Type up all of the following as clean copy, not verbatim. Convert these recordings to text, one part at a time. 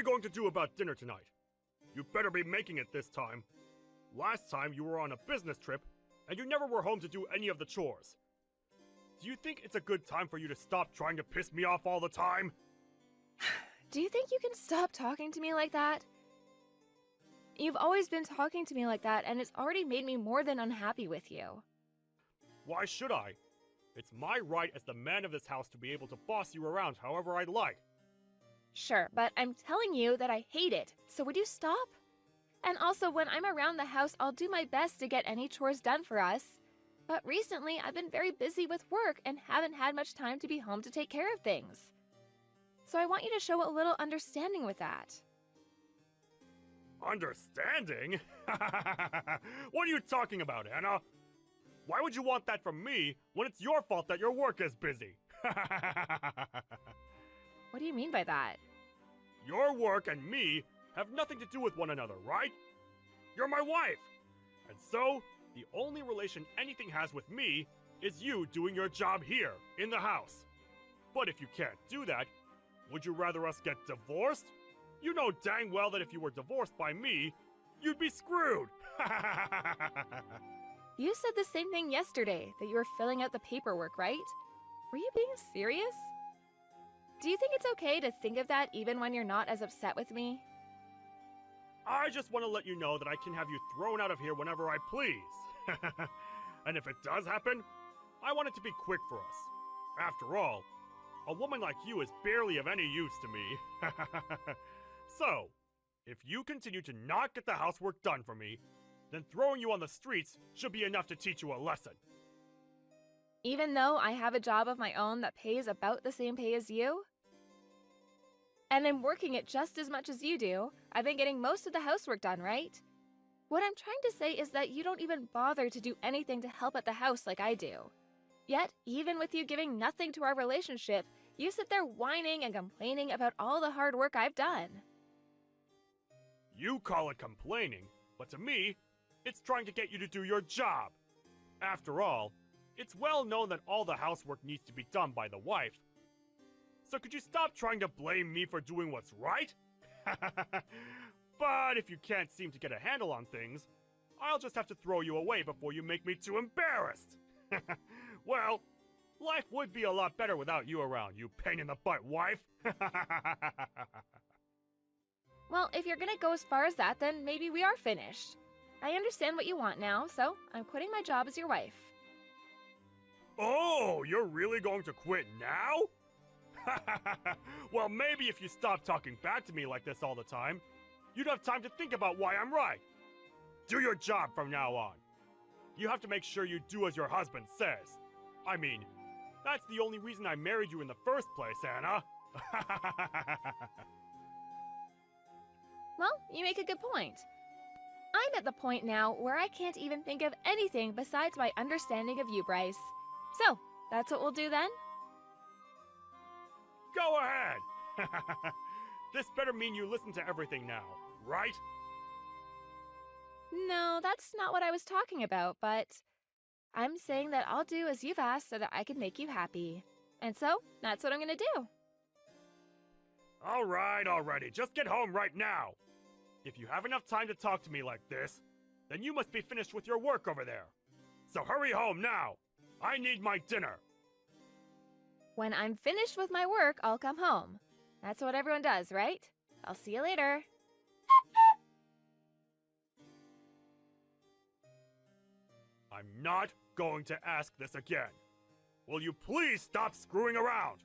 we going to do about dinner tonight? You better be making it this time. Last time you were on a business trip, and you never were home to do any of the chores. Do you think it's a good time for you to stop trying to piss me off all the time? Do you think you can stop talking to me like that? You've always been talking to me like that, and it's already made me more than unhappy with you. Why should I? It's my right as the man of this house to be able to boss you around however I'd like. Sure, but I'm telling you that I hate it, so would you stop? And also, when I'm around the house, I'll do my best to get any chores done for us. But recently, I've been very busy with work and haven't had much time to be home to take care of things. So I want you to show a little understanding with that. Understanding? What are you talking about, Anna? Why would you want that from me when it's your fault that your work is busy? What do you mean by that? Your work and me have nothing to do with one another, right? You're my wife! And so, the only relation anything has with me is you doing your job here, in the house. But if you can't do that, would you rather us get divorced? You know dang well that if you were divorced by me, you'd be screwed! You said the same thing yesterday, that you were filling out the paperwork, right? Were you being serious? Do you think it's okay to think of that even when you're not as upset with me? I just want to let you know that I can have you thrown out of here whenever I please. And if it does happen, I want it to be quick for us. After all, a woman like you is barely of any use to me. So, if you continue to not get the housework done for me, then throwing you on the streets should be enough to teach you a lesson. Even though I have a job of my own that pays about the same pay as you? And I'm working it just as much as you do. I've been getting most of the housework done, right? What I'm trying to say is that you don't even bother to do anything to help at the house like I do. Yet, even with you giving nothing to our relationship, you sit there whining and complaining about all the hard work I've done. You call it complaining, but to me, it's trying to get you to do your job. After all, it's well known that all the housework needs to be done by the wife. So could you stop trying to blame me for doing what's right? But if you can't seem to get a handle on things, I'll just have to throw you away before you make me too embarrassed. Well, life would be a lot better without you around, you pain-in-the-butt wife. Well, if you're gonna go as far as that, then maybe we are finished. I understand what you want now, so I'm quitting my job as your wife. Oh, you're really going to quit now? Well, maybe if you stop talking back to me like this all the time, you'd have time to think about why I'm right. Do your job from now on. You have to make sure you do as your husband says. I mean, that's the only reason I married you in the first place, Anna. Well, you make a good point. I'm at the point now where I can't even think of anything besides my understanding of you, Bryce. So, that's what we'll do then? Go ahead! This better mean you listen to everything now, right? No, that's not what I was talking about, but I'm saying that I'll do as you've asked so that I can make you happy. And so, that's what I'm gonna do. Alright, alrighty, just get home right now! If you have enough time to talk to me like this, then you must be finished with your work over there. So hurry home now! I need my dinner! When I'm finished with my work, I'll come home. That's what everyone does, right? I'll see you later. I'm not going to ask this again. Will you please stop screwing around?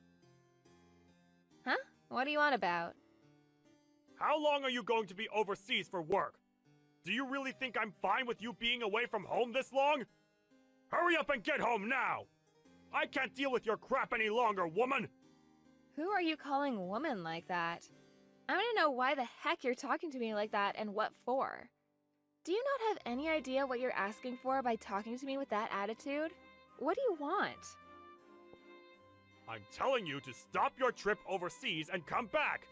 Huh? What do you want about? How long are you going to be overseas for work? Do you really think I'm fine with you being away from home this long? Hurry up and get home now! I can't deal with your crap any longer, woman! Who are you calling woman like that? I want to know why the heck you're talking to me like that and what for. Do you not have any idea what you're asking for by talking to me with that attitude? What do you want? I'm telling you to stop your trip overseas and come back!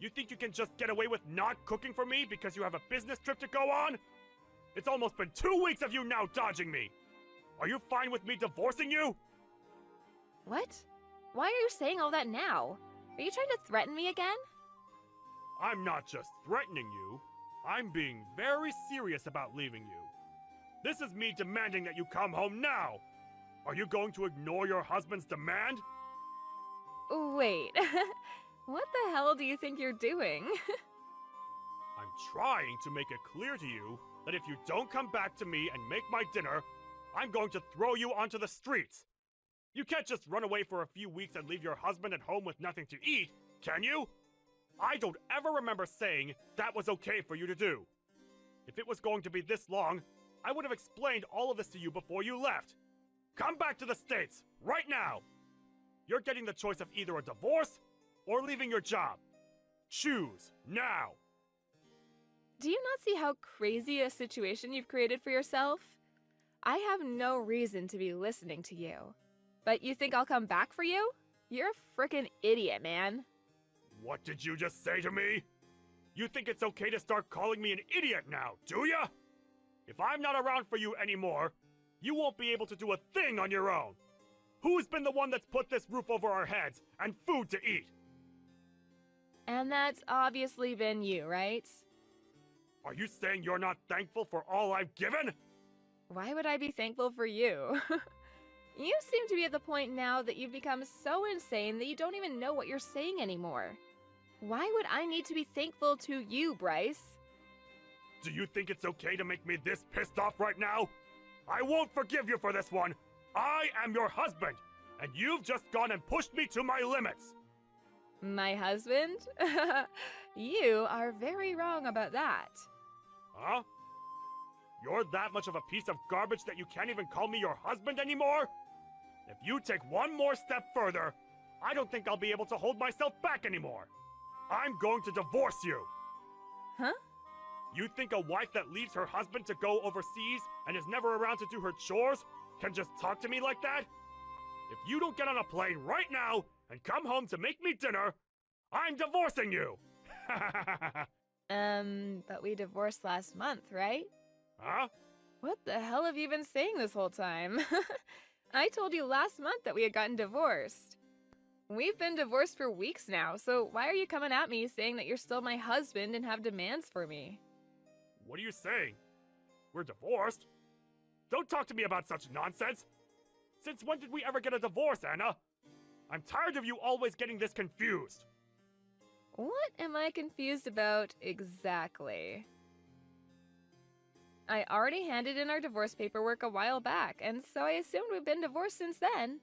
You think you can just get away with not cooking for me because you have a business trip to go on? It's almost been 2 weeks of you now dodging me! Are you fine with me divorcing you? What? Why are you saying all that now? Are you trying to threaten me again? I'm not just threatening you. I'm being very serious about leaving you. This is me demanding that you come home now. Are you going to ignore your husband's demand? Wait, what the hell do you think you're doing? I'm trying to make it clear to you that if you don't come back to me and make my dinner, I'm going to throw you onto the streets. You can't just run away for a few weeks and leave your husband at home with nothing to eat, can you? I don't ever remember saying that was okay for you to do. If it was going to be this long, I would have explained all of this to you before you left. Come back to the States, right now! You're getting the choice of either a divorce or leaving your job. Choose, now! Do you not see how crazy a situation you've created for yourself? I have no reason to be listening to you. But you think I'll come back for you? You're a frickin' idiot, man. What did you just say to me? You think it's okay to start calling me an idiot now, do ya? If I'm not around for you anymore, you won't be able to do a thing on your own. Who's been the one that's put this roof over our heads and food to eat? And that's obviously been you, right? Are you saying you're not thankful for all I've given? Why would I be thankful for you? You seem to be at the point now that you've become so insane that you don't even know what you're saying anymore. Why would I need to be thankful to you, Bryce? Do you think it's okay to make me this pissed off right now? I won't forgive you for this one. I am your husband, and you've just gone and pushed me to my limits. My husband? You are very wrong about that. Huh? You're that much of a piece of garbage that you can't even call me your husband anymore? If you take one more step further, I don't think I'll be able to hold myself back anymore. I'm going to divorce you. Huh? You think a wife that leaves her husband to go overseas and is never around to do her chores can just talk to me like that? If you don't get on a plane right now and come home to make me dinner, I'm divorcing you! But we divorced last month, right? Huh? What the hell have you been saying this whole time? I told you last month that we had gotten divorced. We've been divorced for weeks now, so why are you coming at me saying that you're still my husband and have demands for me? What are you saying? We're divorced? Don't talk to me about such nonsense! Since when did we ever get a divorce, Anna? I'm tired of you always getting this confused. What am I confused about exactly? I already handed in our divorce paperwork a while back, and so I assumed we've been divorced since then.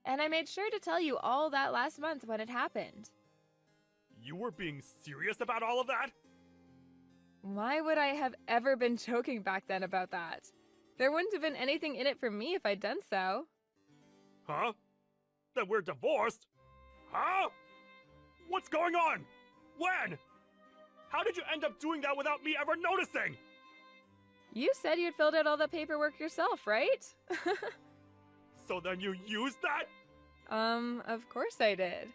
And I made sure to tell you all that last month when it happened. You were being serious about all of that? Why would I have ever been joking back then about that? There wouldn't have been anything in it for me if I'd done so. Huh? That we're divorced? Huh? What's going on? When? How did you end up doing that without me ever noticing? You said you'd filled out all the paperwork yourself, right? So then you used that? Of course I did.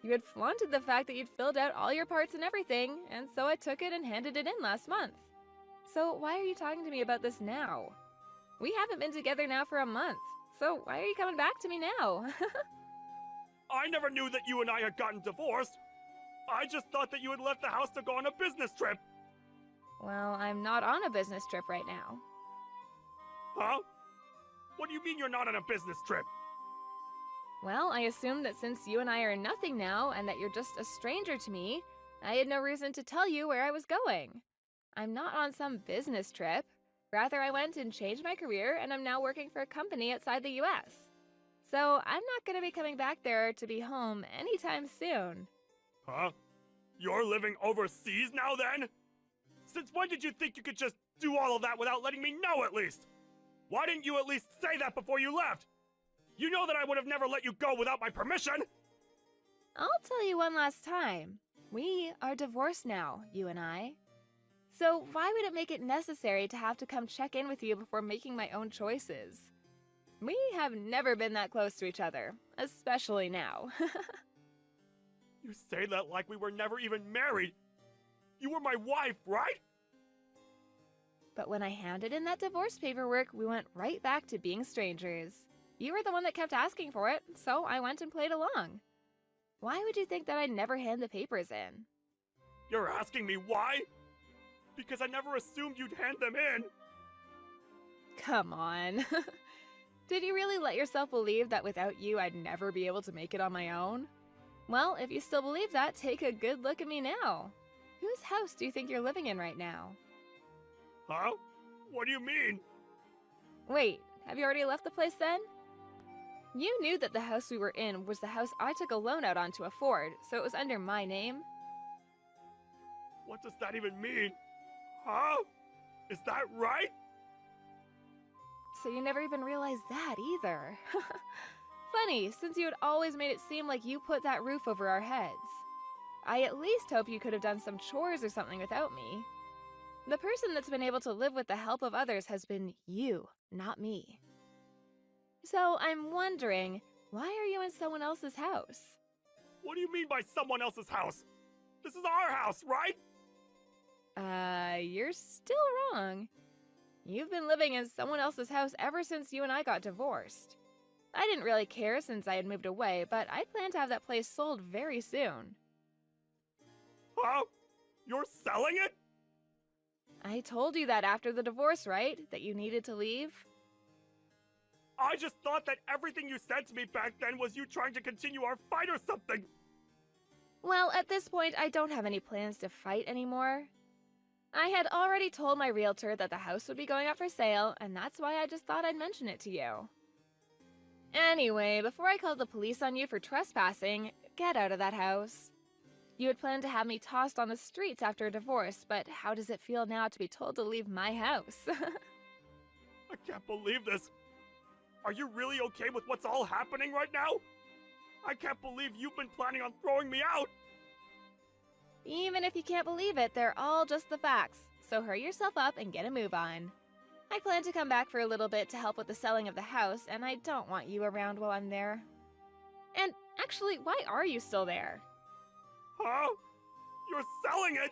You had flaunted the fact that you'd filled out all your parts and everything, and so I took it and handed it in last month. So why are you talking to me about this now? We haven't been together now for a month, so why are you coming back to me now? I never knew that you and I had gotten divorced. I just thought that you had left the house to go on a business trip. Well, I'm not on a business trip right now. Huh? What do you mean you're not on a business trip? Well, I assumed that since you and I are nothing now, and that you're just a stranger to me, I had no reason to tell you where I was going. I'm not on some business trip. Rather, I went and changed my career, and I'm now working for a company outside the US. So I'm not going to be coming back there to be home anytime soon. Huh? You're living overseas now then? Since when did you think you could just do all of that without letting me know at least? Why didn't you at least say that before you left? You know that I would have never let you go without my permission! I'll tell you one last time. We are divorced now, you and I. So why would it make it necessary to have to come check in with you before making my own choices? We have never been that close to each other, especially now. You say that like we were never even married. You were my wife, right? But when I handed in that divorce paperwork, we went right back to being strangers. You were the one that kept asking for it, so I went and played along. Why would you think that I'd never hand the papers in? You're asking me why? Because I never assumed you'd hand them in. Come on. Did you really let yourself believe that without you I'd never be able to make it on my own? Well, if you still believe that, take a good look at me now. Whose house do you think you're living in right now? Huh? What do you mean? Wait, have you already left the place then? You knew that the house we were in was the house I took a loan out on to afford, so it was under my name. What does that even mean? Huh? Is that right? So you never even realized that either. Funny, since you had always made it seem like you put that roof over our heads. I at least hope you could have done some chores or something without me. The person that's been able to live with the help of others has been you, not me. So I'm wondering, why are you in someone else's house? What do you mean by someone else's house? This is our house, right? You're still wrong. You've been living in someone else's house ever since you and I got divorced. I didn't really care since I had moved away, but I plan to have that place sold very soon. Huh? You're selling it? I told you that after the divorce, right? That you needed to leave? I just thought that everything you said to me back then was you trying to continue our fight or something. Well, at this point, I don't have any plans to fight anymore. I had already told my realtor that the house would be going up for sale, and that's why I just thought I'd mention it to you. Anyway, before I called the police on you for trespassing, get out of that house. You had planned to have me tossed on the streets after a divorce, but how does it feel now to be told to leave my house? I can't believe this. Are you really okay with what's all happening right now? I can't believe you've been planning on throwing me out. Even if you can't believe it, they're all just the facts, so hurry yourself up and get a move on. I plan to come back for a little bit to help with the selling of the house, and I don't want you around while I'm there. And actually, why are you still there? Huh? You're selling it?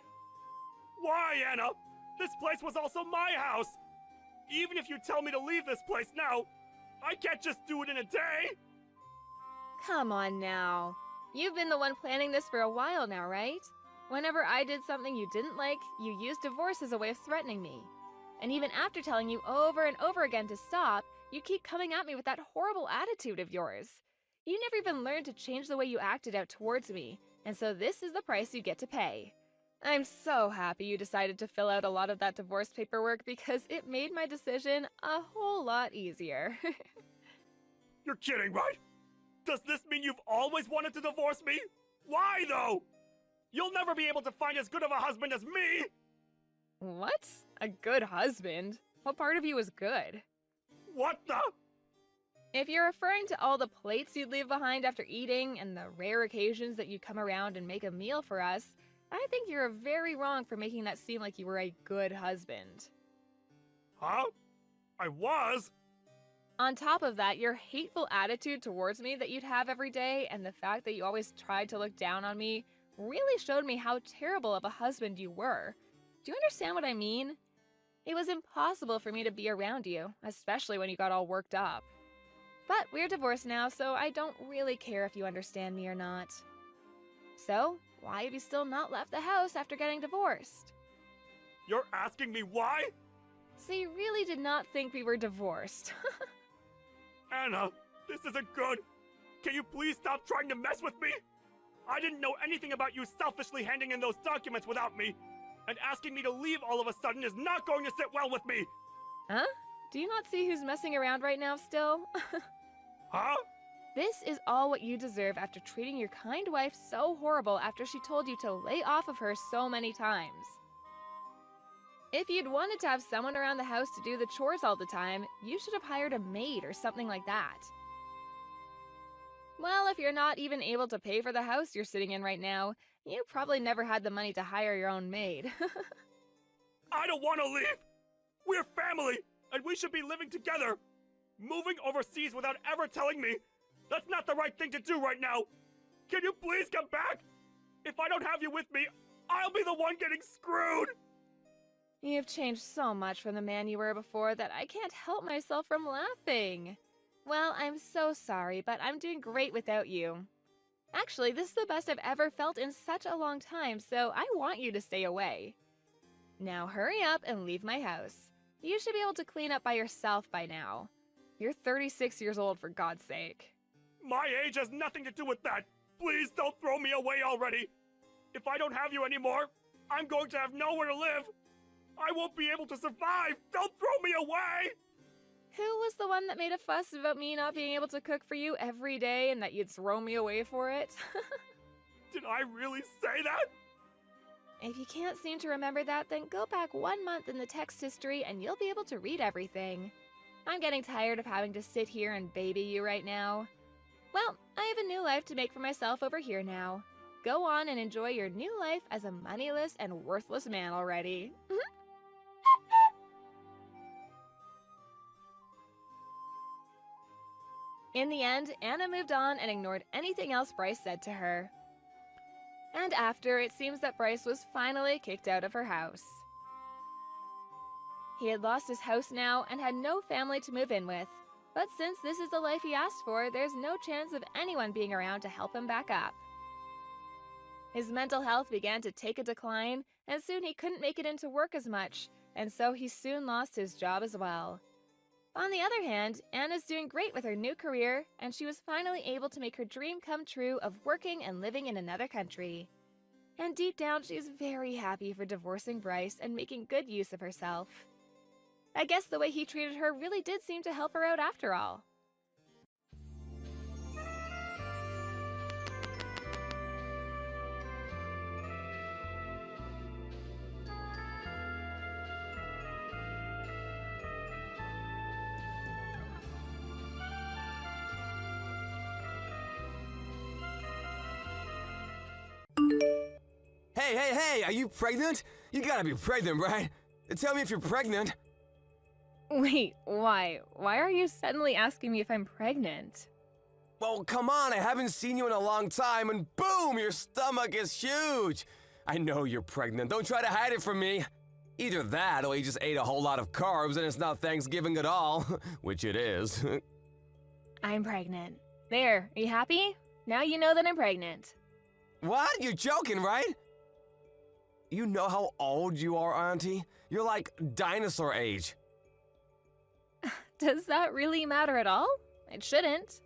Why, Anna? This place was also my house. Even if you tell me to leave this place now, I can't just do it in a day. Come on now. You've been the one planning this for a while now, right? Whenever I did something you didn't like, you used divorce as a way of threatening me. And even after telling you over and over again to stop, you keep coming at me with that horrible attitude of yours. You never even learned to change the way you acted out towards me, and so this is the price you get to pay. I'm so happy you decided to fill out a lot of that divorce paperwork because it made my decision a whole lot easier. You're kidding, right? Does this mean you've always wanted to divorce me? Why, though? You'll never be able to find as good of a husband as me! What? A good husband? What part of you is good? What the? If you're referring to all the plates you'd leave behind after eating and the rare occasions that you come around and make a meal for us, I think you're very wrong for making that seem like you were a good husband. Huh? I was? On top of that, your hateful attitude towards me that you'd have every day and the fact that you always tried to look down on me really showed me how terrible of a husband you were. Do you understand what I mean? It was impossible for me to be around you, especially when you got all worked up. But we're divorced now, so I don't really care if you understand me or not. So, why have you still not left the house after getting divorced? You're asking me why? So you really did not think we were divorced. Anna, this isn't good. Can you please stop trying to mess with me? I didn't know anything about you selfishly handing in those documents without me. And asking me to leave all of a sudden is not going to sit well with me. Huh? Do you not see who's messing around right now still? Huh? This is all what you deserve after treating your kind wife so horrible after she told you to lay off of her so many times. If you'd wanted to have someone around the house to do the chores all the time, you should have hired a maid or something like that. Well, if you're not even able to pay for the house you're sitting in right now, you probably never had the money to hire your own maid. I don't want to leave. We're family, and we should be living together. Moving overseas without ever telling me, that's not the right thing to do right now. Can you please come back? If I don't have you with me, I'll be the one getting screwed. You've changed so much from the man you were before that I can't help myself from laughing. Well, I'm so sorry, but I'm doing great without you. Actually, this is the best I've ever felt in such a long time, so I want you to stay away. Now hurry up and leave my house. You should be able to clean up by yourself by now. You're 36 years old, for God's sake. My age has nothing to do with that. Please don't throw me away already. If I don't have you anymore, I'm going to have nowhere to live. I won't be able to survive. Don't throw me away. Who was the one that made a fuss about me not being able to cook for you every day and that you'd throw me away for it? Did I really say that? If you can't seem to remember that, then go back 1 month in the text history and you'll be able to read everything. I'm getting tired of having to sit here and baby you right now. Well, I have a new life to make for myself over here now. Go on and enjoy your new life as a moneyless and worthless man already. In the end, Anna moved on and ignored anything else Bryce said to her. And after, it seems that Bryce was finally kicked out of her house. He had lost his house now and had no family to move in with. But since this is the life he asked for, there's no chance of anyone being around to help him back up. His mental health began to take a decline, and soon he couldn't make it into work as much, and so he soon lost his job as well. On the other hand, Anna's doing great with her new career, and she was finally able to make her dream come true of working and living in another country. And deep down, she's very happy for divorcing Bryce and making good use of herself. I guess the way he treated her really did seem to help her out after all. Hey, are you pregnant? You gotta be pregnant, right? Tell me if you're pregnant. Wait, why? Why are you suddenly asking me if I'm pregnant? Well, come on, I haven't seen you in a long time, and boom, your stomach is huge. I know you're pregnant, don't try to hide it from me. Either that, or you just ate a whole lot of carbs and it's not Thanksgiving at all, which it is. I'm pregnant. There, are you happy? Now you know that I'm pregnant. What? You're joking, right? You know how old you are, Auntie? You're like dinosaur age. Does that really matter at all? It shouldn't.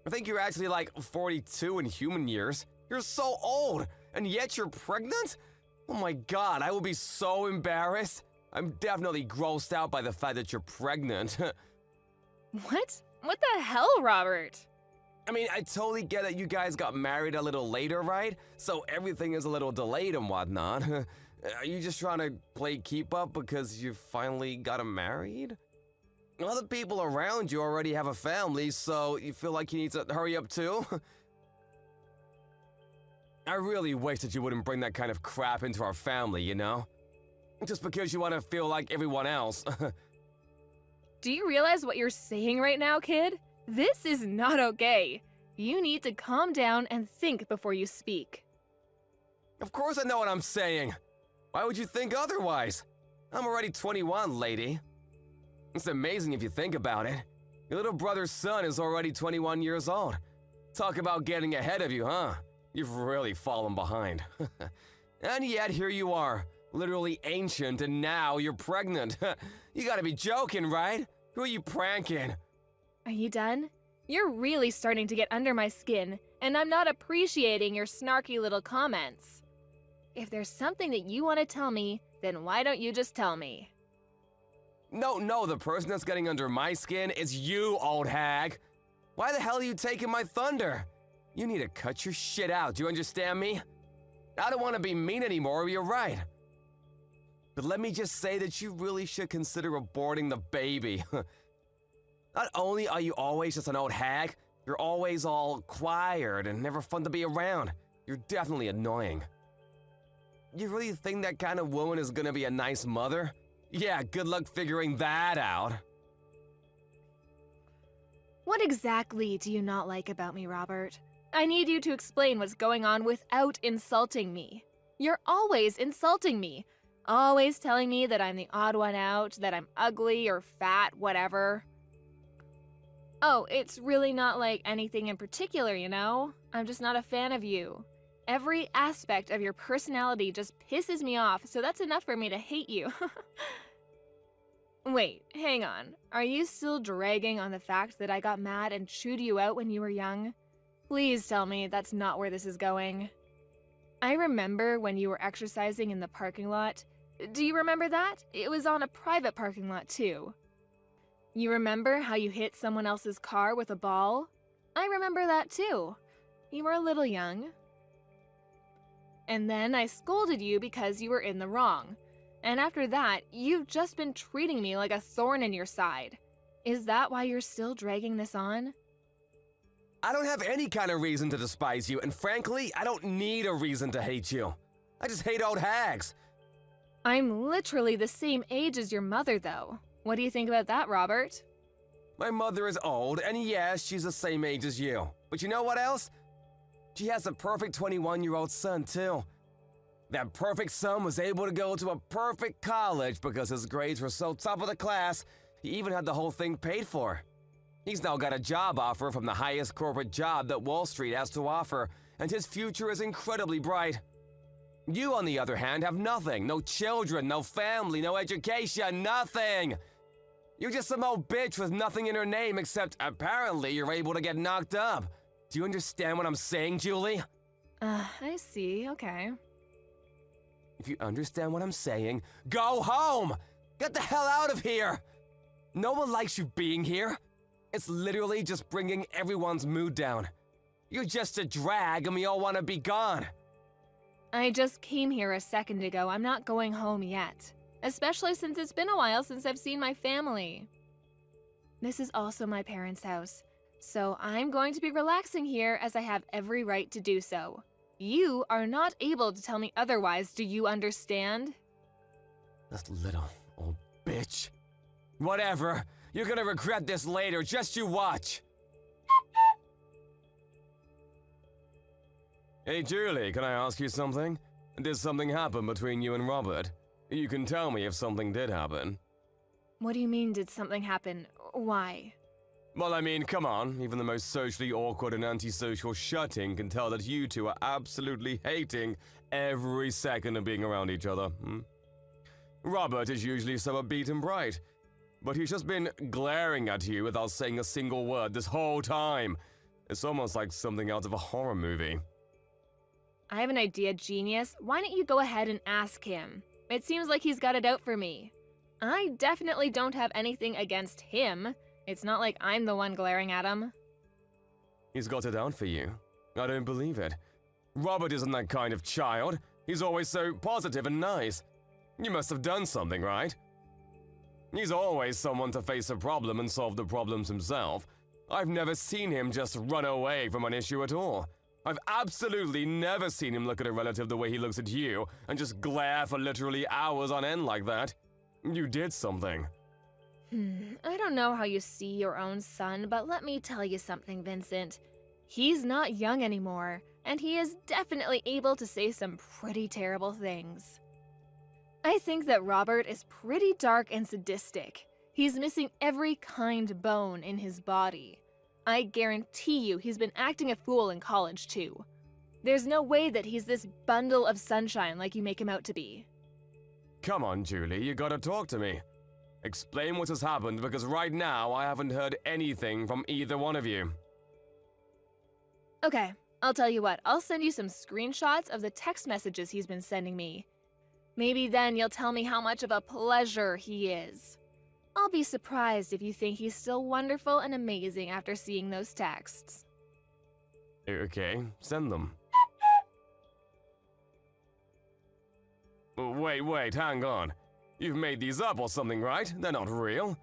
I think you're actually like 42 in human years. You're so old, and yet you're pregnant? Oh my god, I will be so embarrassed. I'm definitely grossed out by the fact that you're pregnant. What? What the hell, Robert? I mean, I totally get that you guys got married a little later, right? So everything is a little delayed and whatnot. Are you just trying to play keep up because you finally got married? Other people around you already have a family, so you feel like you need to hurry up too? I really wish that you wouldn't bring that kind of crap into our family, you know? Just because you want to feel like everyone else. Do you realize what you're saying right now, kid? This is not okay. You need to calm down and think before you speak. Of course I know what I'm saying. Why would you think otherwise? I'm already 21, lady. It's amazing if you think about it. Your little brother's son is already 21 years old. Talk about getting ahead of you, huh? You've really fallen behind. And yet here you are, literally ancient, and now you're pregnant. You gotta be joking, right? Who are you pranking? Are you done? You're really starting to get under my skin, and I'm not appreciating your snarky little comments. If there's something that you want to tell me, then why don't you just tell me? No, the person that's getting under my skin is you, old hag. Why the hell are you taking my thunder? You need to cut your shit out, do you understand me? I don't want to be mean anymore, you're right. But let me just say that you really should consider aborting the baby. Not only are you always just an old hag, you're always all quiet and never fun to be around. You're definitely annoying. You really think that kind of woman is gonna be a nice mother? Yeah, good luck figuring that out. What exactly do you not like about me, Robert? I need you to explain what's going on without insulting me. You're always insulting me. Always telling me that I'm the odd one out, that I'm ugly or fat, whatever. Oh, it's really not like anything in particular, you know? I'm just not a fan of you. Every aspect of your personality just pisses me off, so that's enough for me to hate you. Wait, hang on. Are you still dragging on the fact that I got mad and chewed you out when you were young? Please tell me that's not where this is going. I remember when you were exercising in the parking lot. Do you remember that? It was on a private parking lot, too. You remember how you hit someone else's car with a ball? I remember that, too. You were a little young. And then I scolded you because you were in the wrong. And after that, you've just been treating me like a thorn in your side. Is that why you're still dragging this on? I don't have any kind of reason to despise you, and frankly, I don't need a reason to hate you. I just hate old hags. I'm literally the same age as your mother, though. What do you think about that, Robert? My mother is old, and yes, she's the same age as you. But you know what else? She has a perfect 21-year-old son, too. That perfect son was able to go to a perfect college because his grades were so top of the class, he even had the whole thing paid for. He's now got a job offer from the highest corporate job that Wall Street has to offer, and his future is incredibly bright. You, on the other hand, have nothing. No children, no family, no education, nothing. You're just some old bitch with nothing in her name except apparently you're able to get knocked up. Do you understand what I'm saying, Julie? I see, okay. If you understand what I'm saying, go home! Get the hell out of here! No one likes you being here. It's literally just bringing everyone's mood down. You're just a drag and we all want to be gone. I just came here a second ago. I'm not going home yet. Especially since it's been a while since I've seen my family. This is also my parents' house. So I'm going to be relaxing here as I have every right to do so. You are not able to tell me otherwise, do you understand? This little old bitch. Whatever. You're gonna regret this later, just you watch. Hey Julie, can I ask you something? Did something happen between you and Robert? You can tell me if something did happen. What do you mean, did something happen? Why? Well, I mean, come on. Even the most socially awkward and antisocial shutting can tell that you two are absolutely hating every second of being around each other. Robert is usually so upbeat and bright, but he's just been glaring at you without saying a single word this whole time. It's almost like something out of a horror movie. I have an idea, genius. Why don't you go ahead and ask him? It seems like he's got it out for me. I definitely don't have anything against him. It's not like I'm the one glaring at him. He's got it out for you. I don't believe it. Robert isn't that kind of child. He's always so positive and nice. You must have done something, right? He's always someone to face a problem and solve the problems himself. I've never seen him just run away from an issue at all. I've absolutely never seen him look at a relative the way he looks at you and just glare for literally hours on end like that. You did something. I don't know how you see your own son, but let me tell you something, Vincent. He's not young anymore, and he is definitely able to say some pretty terrible things. I think that Robert is pretty dark and sadistic. He's missing every kind bone in his body. I guarantee you he's been acting a fool in college, too. There's no way that he's this bundle of sunshine like you make him out to be. Come on, Julie, you gotta talk to me. Explain what has happened, because right now I haven't heard anything from either one of you. Okay, I'll tell you what. I'll send you some screenshots of the text messages he's been sending me. Maybe then you'll tell me how much of a pleasure he is. I'll be surprised if you think he's still wonderful and amazing after seeing those texts. Okay, send them. Wait, hang on. You've made these up or something, right? They're not real.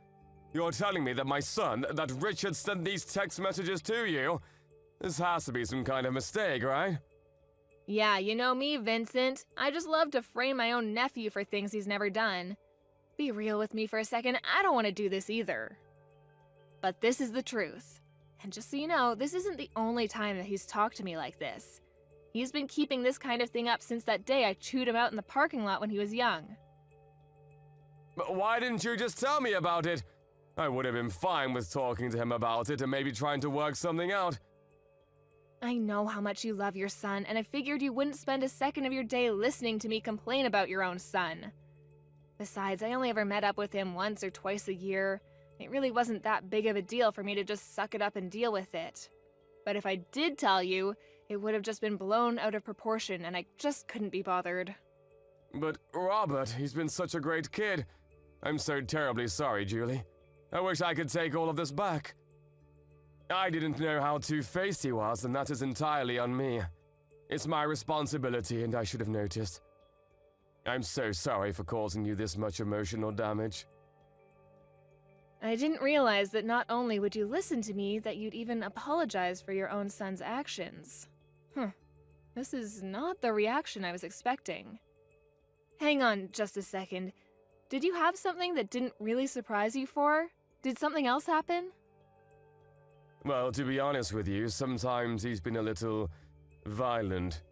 You're telling me that my son, that Richard sent these text messages to you? This has to be some kind of mistake, right? Yeah, you know me, Vincent. I just love to frame my own nephew for things he's never done. Be real with me for a second, I don't want to do this either. But this is the truth. And just so you know, this isn't the only time that he's talked to me like this. He's been keeping this kind of thing up since that day I chewed him out in the parking lot when he was young. But why didn't you just tell me about it? I would have been fine with talking to him about it and maybe trying to work something out. I know how much you love your son, and I figured you wouldn't spend a second of your day listening to me complain about your own son. Besides, I only ever met up with him once or twice a year. It really wasn't that big of a deal for me to just suck it up and deal with it. But if I did tell you, it would have just been blown out of proportion, and I just couldn't be bothered. But Robert, he's been such a great kid. I'm so terribly sorry, Julie. I wish I could take all of this back. I didn't know how two-faced he was, and that is entirely on me. It's my responsibility, and I should have noticed. I'm so sorry for causing you this much emotional damage. I didn't realize that not only would you listen to me, that you'd even apologize for your own son's actions. This is not the reaction I was expecting. Hang on just a second. Did you have something that didn't really surprise you for? Did something else happen? Well, to be honest with you, sometimes he's been a little violent.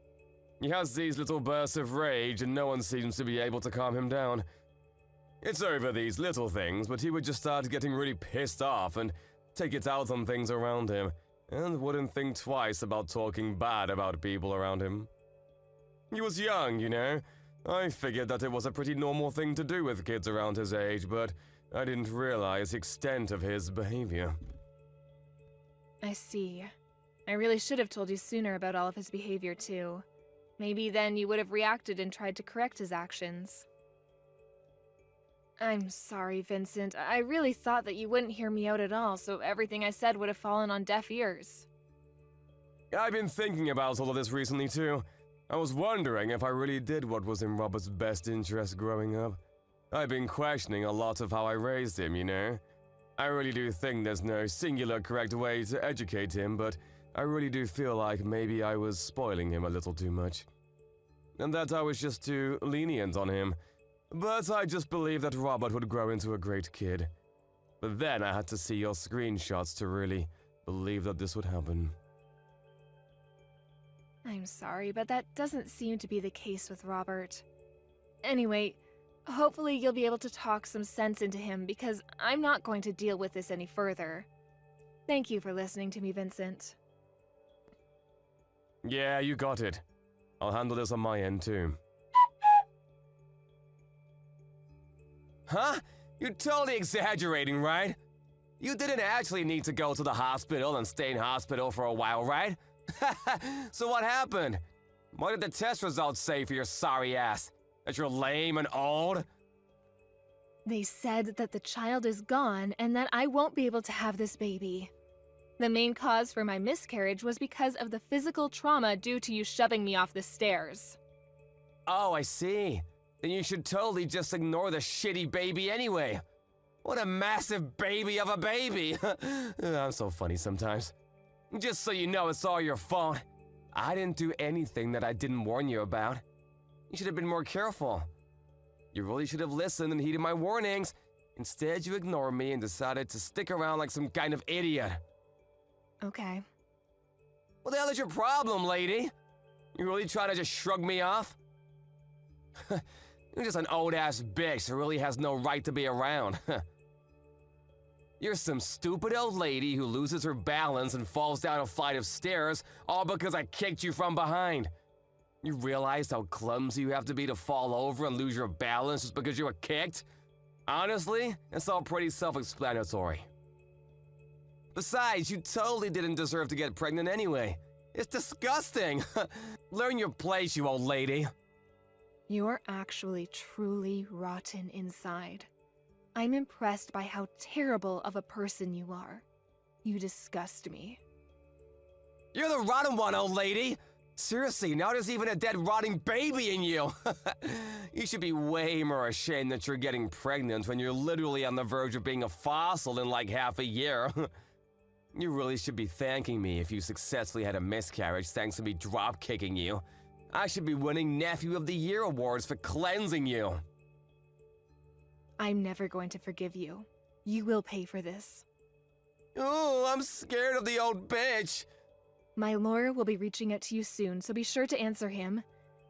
He has these little bursts of rage and no one seems to be able to calm him down. It's over these little things, but he would just start getting really pissed off and take it out on things around him, and wouldn't think twice about talking bad about people around him. He was young, you know. I figured that it was a pretty normal thing to do with kids around his age, but I didn't realize the extent of his behavior. I see. I really should have told you sooner about all of his behavior, too. Maybe then you would have reacted and tried to correct his actions. I'm sorry, Vincent. I really thought that you wouldn't hear me out at all, so everything I said would have fallen on deaf ears. I've been thinking about all of this recently, too. I was wondering if I really did what was in Robert's best interest growing up. I've been questioning a lot of how I raised him, you know? I really do think there's no singular correct way to educate him, but I really do feel like maybe I was spoiling him a little too much. And that I was just too lenient on him. But I just believe that Robert would grow into a great kid. But then I had to see your screenshots to really believe that this would happen. I'm sorry, but that doesn't seem to be the case with Robert. Anyway, hopefully you'll be able to talk some sense into him, because I'm not going to deal with this any further. Thank you for listening to me, Vincent. Yeah, you got it. I'll handle this on my end, too. Huh? You're totally exaggerating, right? You didn't actually need to go to the hospital and stay in hospital for a while, right? So what happened? What did the test results say for your sorry ass? That you're lame and old? They said that the child is gone and that I won't be able to have this baby. The main cause for my miscarriage was because of the physical trauma due to you shoving me off the stairs. Oh, I see. Then you should totally just ignore the shitty baby anyway. What a massive baby of a baby. I'm so funny sometimes. Just so you know, it's all your fault. I didn't do anything that I didn't warn you about. You should have been more careful. You really should have listened and heeded my warnings. Instead, you ignored me and decided to stick around like some kind of idiot. Okay. What the hell is your problem, lady? You really trying to just shrug me off? You're just an old-ass bitch who really has no right to be around. You're some stupid old lady who loses her balance and falls down a flight of stairs, all because I kicked you from behind. You realize how clumsy you have to be to fall over and lose your balance just because you were kicked? Honestly, it's all pretty self-explanatory. Besides, you totally didn't deserve to get pregnant anyway. It's disgusting. Learn your place, you old lady. You're actually truly rotten inside. I'm impressed by how terrible of a person you are. You disgust me. You're the rotten one, old lady! Seriously, now there's even a dead rotting baby in you! You should be way more ashamed that you're getting pregnant when you're literally on the verge of being a fossil in like half a year. You really should be thanking me if you successfully had a miscarriage thanks to me drop-kicking you. I should be winning Nephew of the Year awards for cleansing you. I'm never going to forgive you. You will pay for this. Oh, I'm scared of the old bitch. My lawyer will be reaching out to you soon, so be sure to answer him.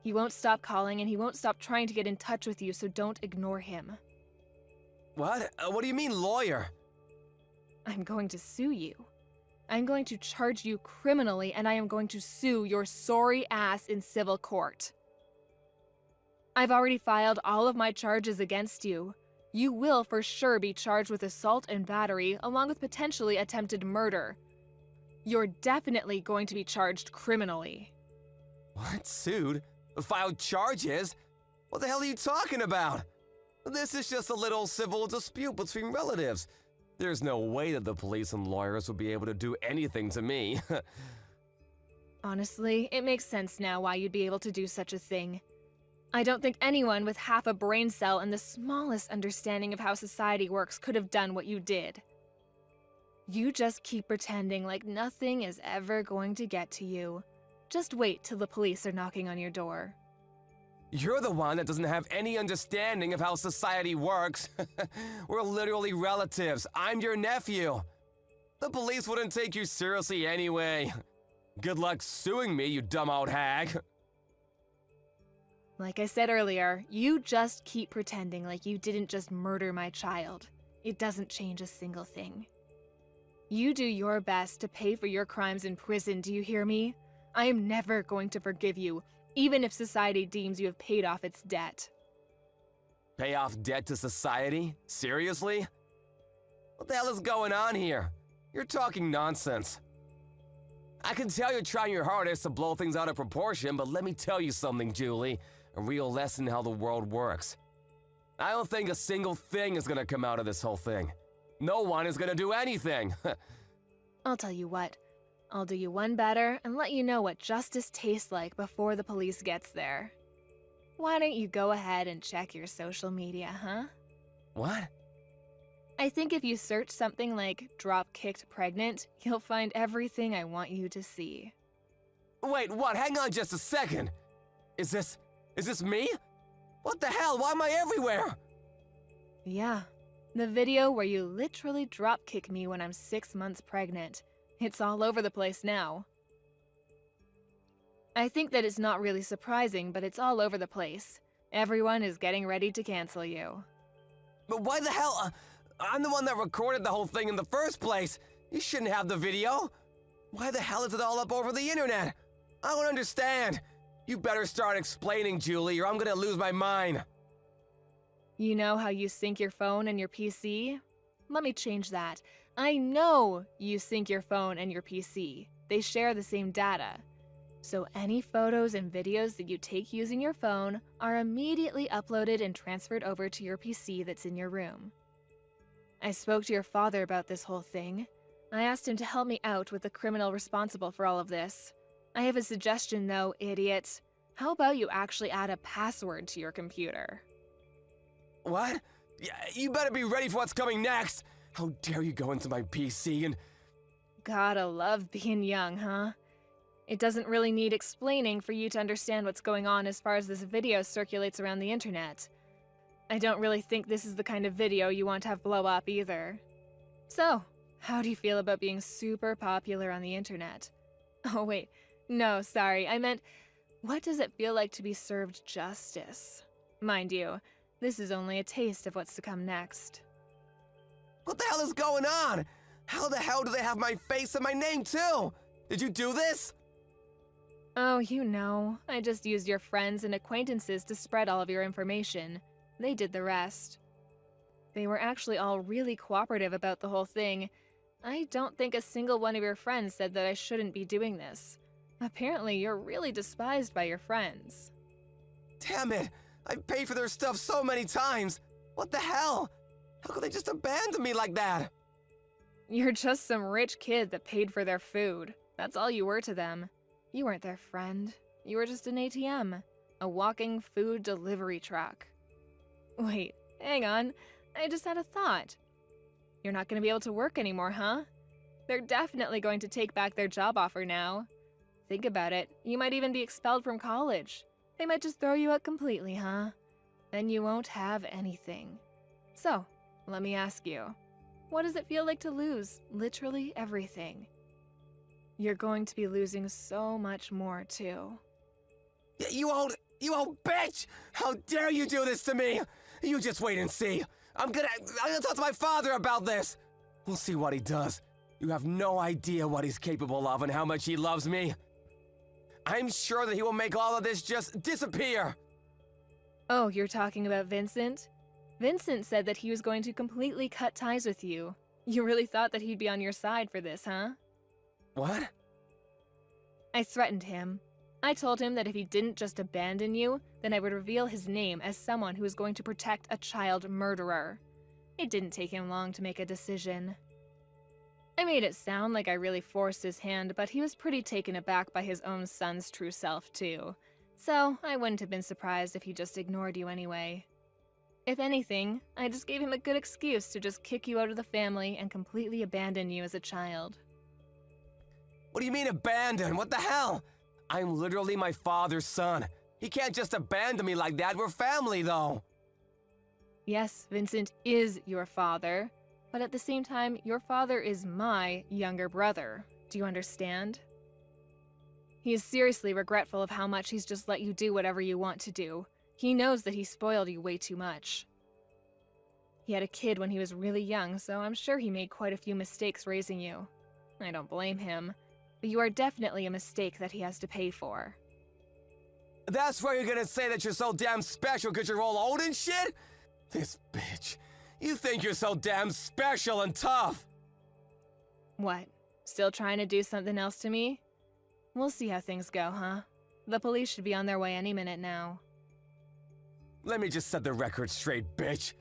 He won't stop calling and he won't stop trying to get in touch with you, so don't ignore him. What? What do you mean, lawyer? I'm going to sue you. I'm going to charge you criminally and I am going to sue your sorry ass in civil court. I've already filed all of my charges against you. You will for sure be charged with assault and battery along with potentially attempted murder. You're definitely going to be charged criminally. What? Sued? Filed charges? What the hell are you talking about? This is just a little civil dispute between relatives. There's no way that the police and lawyers will be able to do anything to me. Honestly, it makes sense now why you'd be able to do such a thing. I don't think anyone with half a brain cell and the smallest understanding of how society works could have done what you did. You just keep pretending like nothing is ever going to get to you. Just wait till the police are knocking on your door. You're the one that doesn't have any understanding of how society works. We're literally relatives. I'm your nephew. The police wouldn't take you seriously anyway. Good luck suing me, you dumb old hag. Like I said earlier, you just keep pretending like you didn't just murder my child. It doesn't change a single thing. You do your best to pay for your crimes in prison, do you hear me? I am never going to forgive you, even if society deems you have paid off its debt. Pay off debt to society? Seriously? What the hell is going on here? You're talking nonsense. I can tell you're trying your hardest to blow things out of proportion, but let me tell you something, Julie. A real lesson in how the world works. I don't think a single thing is gonna come out of this whole thing. No one is gonna do anything. I'll tell you what. I'll do you one better and let you know what justice tastes like before the police gets there. Why don't you go ahead and check your social media, huh? What? I think if you search something like drop-kicked pregnant, you'll find everything I want you to see. Wait, what? Hang on just a second. Is this me? What the hell? Why am I everywhere? Yeah, the video where you literally drop-kick me when I'm 6 months pregnant. It's all over the place now. I think that it's not really surprising, but it's all over the place. Everyone is getting ready to cancel you. But why the hell? I'm the one that recorded the whole thing in the first place. You shouldn't have the video. Why the hell is it all up over the internet? I don't understand. You better start explaining, Julie, or I'm gonna lose my mind. You know how you sync your phone and your PC? Let me change that. I know you sync your phone and your PC. They share the same data. So any photos and videos that you take using your phone are immediately uploaded and transferred over to your PC that's in your room. I spoke to your father about this whole thing. I asked him to help me out with the criminal responsible for all of this. I have a suggestion though, idiot. How about you actually add a password to your computer? What? Yeah, you better be ready for what's coming next. How dare you go into my PC and... Gotta love being young, huh? It doesn't really need explaining for you to understand what's going on as far as this video circulates around the internet. I don't really think this is the kind of video you want to have blow up either. So, how do you feel about being super popular on the internet? Oh wait, no, sorry, I meant, what does it feel like to be served justice? Mind you, this is only a taste of what's to come next. What the hell is going on? How the hell do they have my face and my name too? Did you do this? Oh, you know, I just used your friends and acquaintances to spread all of your information. They did the rest. They were actually all really cooperative about the whole thing. I don't think a single one of your friends said that I shouldn't be doing this. Apparently, you're really despised by your friends. Damn it! I paid for their stuff so many times! What the hell? How could they just abandon me like that? You're just some rich kid that paid for their food. That's all you were to them. You weren't their friend. You were just an ATM. A walking food delivery truck. Wait, hang on. I just had a thought. You're not going to be able to work anymore, huh? They're definitely going to take back their job offer now. Think about it. You might even be expelled from college. They might just throw you out completely, huh? Then you won't have anything. So, let me ask you. What does it feel like to lose literally everything? You're going to be losing so much more, too. You old bitch! How dare you do this to me? You just wait and see. I'm gonna talk to my father about this. We'll see what he does. You have no idea what he's capable of and how much he loves me. I'm sure that he will make all of this just disappear. Oh, you're talking about Vincent? Vincent said that he was going to completely cut ties with you. You really thought that he'd be on your side for this, huh? What? I threatened him. I told him that if he didn't just abandon you, then I would reveal his name as someone who was going to protect a child murderer. It didn't take him long to make a decision. I made it sound like I really forced his hand, but he was pretty taken aback by his own son's true self, too. So I wouldn't have been surprised if he just ignored you anyway. If anything, I just gave him a good excuse to just kick you out of the family and completely abandon you as a child. What do you mean abandon? What the hell? I'm literally my father's son. He can't just abandon me like that. We're family, though. Yes, Vincent is your father, but at the same time, your father is my younger brother. Do you understand? He is seriously regretful of how much he's just let you do whatever you want to do. He knows that he spoiled you way too much. He had a kid when he was really young, so I'm sure he made quite a few mistakes raising you. I don't blame him, but you are definitely a mistake that he has to pay for. That's why you're gonna say that you're so damn special because you're all old and shit? This bitch. You think you're so damn special and tough. What? Still trying to do something else to me? We'll see how things go, huh? The police should be on their way any minute now. Let me just set the record straight, bitch.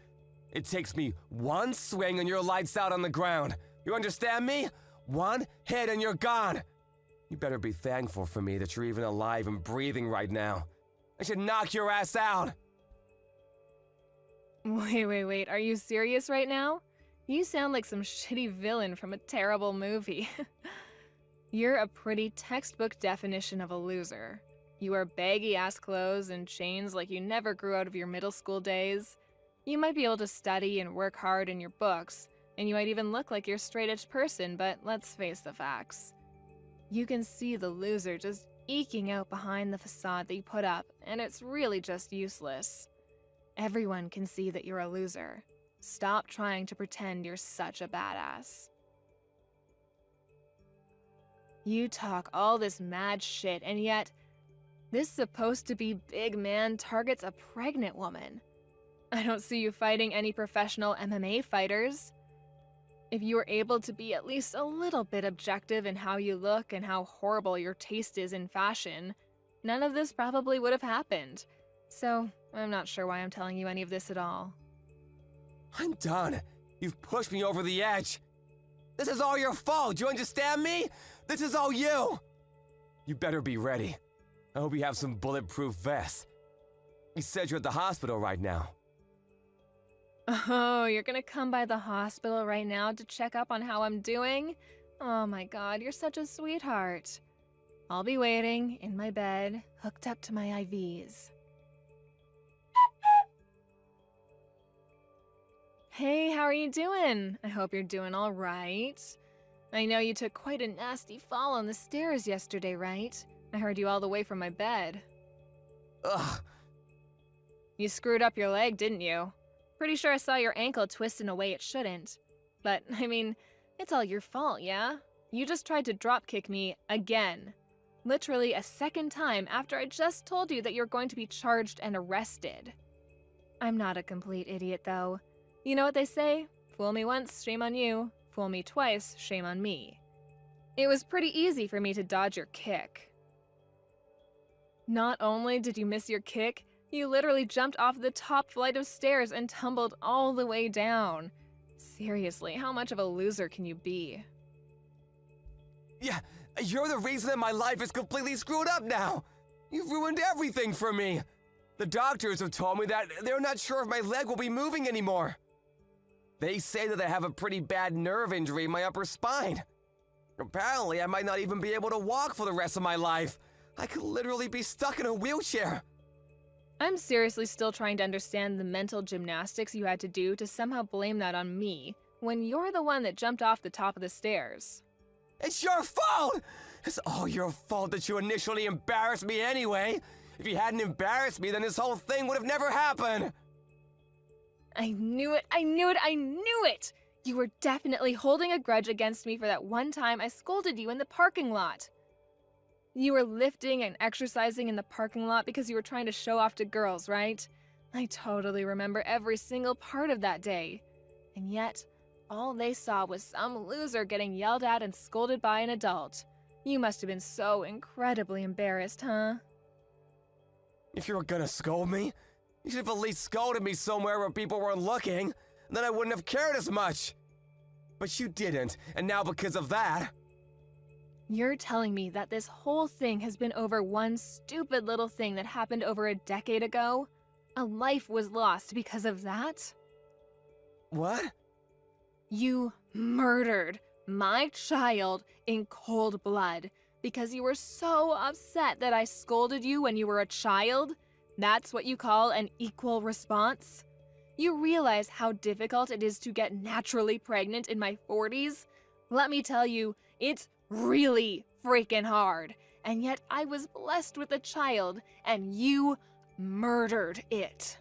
It takes me one swing and you're lights out on the ground. You understand me? One hit and you're gone. You better be thankful for me that you're even alive and breathing right now. I should knock your ass out. Wait, are you serious right now? You sound like some shitty villain from a terrible movie. You're a pretty textbook definition of a loser. You wear baggy-ass clothes and chains like you never grew out of your middle school days. You might be able to study and work hard in your books, and you might even look like you're a straight-edge person, but let's face the facts. You can see the loser just eking out behind the facade that you put up, and it's really just useless. Everyone can see that you're a loser. Stop trying to pretend you're such a badass. You talk all this mad shit, and yet, this supposed to be big man targets a pregnant woman. I don't see you fighting any professional MMA fighters. If you were able to be at least a little bit objective in how you look and how horrible your taste is in fashion, none of this probably would have happened. So, I'm not sure why I'm telling you any of this at all. I'm done. You've pushed me over the edge. This is all your fault. Do you understand me? This is all you. You better be ready. I hope you have some bulletproof vests. You said you're at the hospital right now. Oh, you're gonna come by the hospital right now to check up on how I'm doing? Oh my god, you're such a sweetheart. I'll be waiting in my bed, hooked up to my IVs. Hey, how are you doing? I hope you're doing all right. I know you took quite a nasty fall on the stairs yesterday, right? I heard you all the way from my bed. Ugh. You screwed up your leg, didn't you? Pretty sure I saw your ankle twist in a way it shouldn't. But, I mean, it's all your fault, yeah? You just tried to dropkick me again. Literally a second time after I just told you that you're going to be charged and arrested. I'm not a complete idiot, though. You know what they say? Fool me once, shame on you. Fool me twice, shame on me. It was pretty easy for me to dodge your kick. Not only did you miss your kick, you literally jumped off the top flight of stairs and tumbled all the way down. Seriously, how much of a loser can you be? Yeah, you're the reason that my life is completely screwed up now. You've ruined everything for me. The doctors have told me that they're not sure if my leg will be moving anymore. They say that I have a pretty bad nerve injury in my upper spine. Apparently, I might not even be able to walk for the rest of my life. I could literally be stuck in a wheelchair. I'm seriously still trying to understand the mental gymnastics you had to do to somehow blame that on me, when you're the one that jumped off the top of the stairs. It's your fault! It's all your fault that you initially embarrassed me anyway. If you hadn't embarrassed me, then this whole thing would have never happened. I knew it! You were definitely holding a grudge against me for that one time I scolded you in the parking lot. You were lifting and exercising in the parking lot because you were trying to show off to girls, right? I totally remember every single part of that day. And yet, all they saw was some loser getting yelled at and scolded by an adult. You must have been so incredibly embarrassed, huh? If you were gonna scold me, you should have at least scolded me somewhere where people weren't looking. Then I wouldn't have cared as much. But you didn't, and now because of that... You're telling me that this whole thing has been over one stupid little thing that happened over a decade ago? A life was lost because of that? What? You murdered my child in cold blood because you were so upset that I scolded you when you were a child? That's what you call an equal response? You realize how difficult it is to get naturally pregnant in my 40s? Let me tell you, it's really freaking hard. And yet I was blessed with a child, and you murdered it.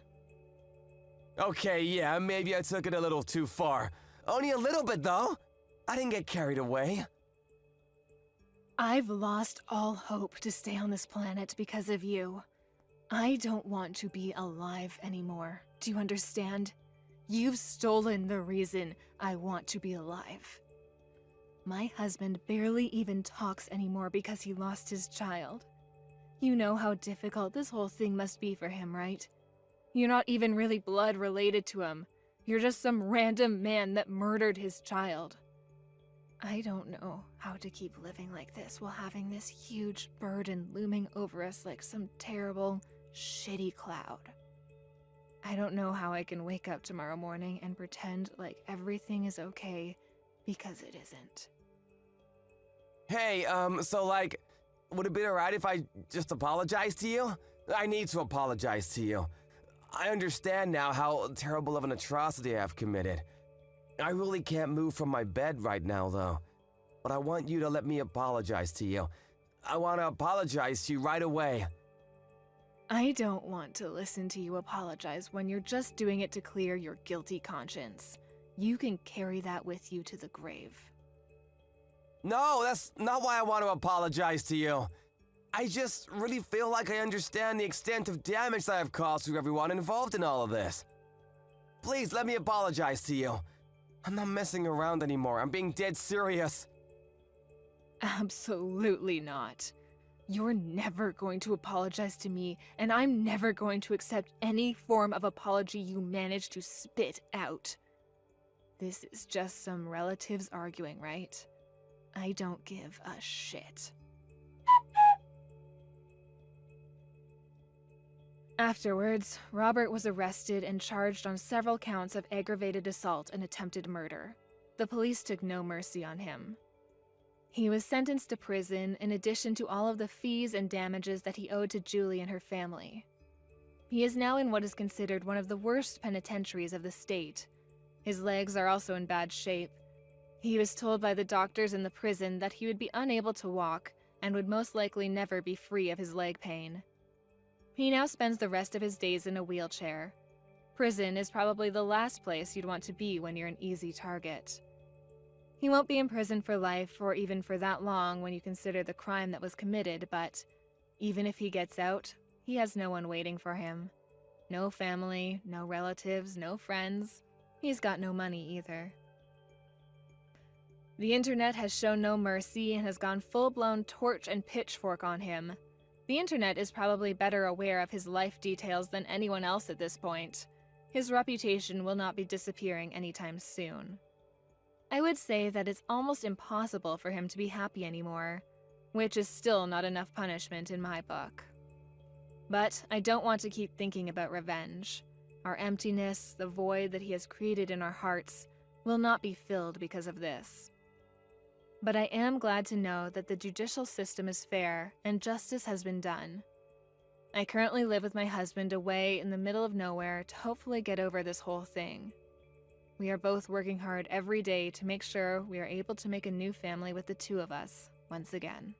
Okay, yeah, maybe I took it a little too far. Only a little bit, though. I didn't get carried away. I've lost all hope to stay on this planet because of you. I don't want to be alive anymore. Do you understand? You've stolen the reason I want to be alive. My husband barely even talks anymore because he lost his child. You know how difficult this whole thing must be for him, right? You're not even really blood related to him. You're just some random man that murdered his child. I don't know how to keep living like this while having this huge burden looming over us like some terrible, shitty cloud. I don't know how I can wake up tomorrow morning and pretend like everything is okay, because it isn't. Hey, so like, would it be alright if I just apologize to you? I need to apologize to you. I understand now how terrible of an atrocity I've committed. I really can't move from my bed right now, though. But I want you to let me apologize to you. I want to apologize to you right away. I don't want to listen to you apologize when you're just doing it to clear your guilty conscience. You can carry that with you to the grave. No, that's not why I want to apologize to you. I just really feel like I understand the extent of damage that I've caused to everyone involved in all of this. Please, let me apologize to you. I'm not messing around anymore. I'm being dead serious. Absolutely not. You're never going to apologize to me, and I'm never going to accept any form of apology you manage to spit out. This is just some relatives arguing, right? I don't give a shit. Afterwards, Robert was arrested and charged on several counts of aggravated assault and attempted murder. The police took no mercy on him. He was sentenced to prison in addition to all of the fees and damages that he owed to Julie and her family. He is now in what is considered one of the worst penitentiaries of the state. His legs are also in bad shape. He was told by the doctors in the prison that he would be unable to walk and would most likely never be free of his leg pain. He now spends the rest of his days in a wheelchair. Prison is probably the last place you'd want to be when you're an easy target. He won't be in prison for life or even for that long when you consider the crime that was committed, but even if he gets out, he has no one waiting for him. No family, no relatives, no friends. He's got no money either. The internet has shown no mercy and has gone full-blown torch and pitchfork on him. The internet is probably better aware of his life details than anyone else at this point. His reputation will not be disappearing anytime soon. I would say that it's almost impossible for him to be happy anymore, which is still not enough punishment in my book. But I don't want to keep thinking about revenge. Our emptiness, the void that he has created in our hearts, will not be filled because of this. But I am glad to know that the judicial system is fair and justice has been done. I currently live with my husband away in the middle of nowhere to hopefully get over this whole thing. We are both working hard every day to make sure we are able to make a new family with the two of us once again.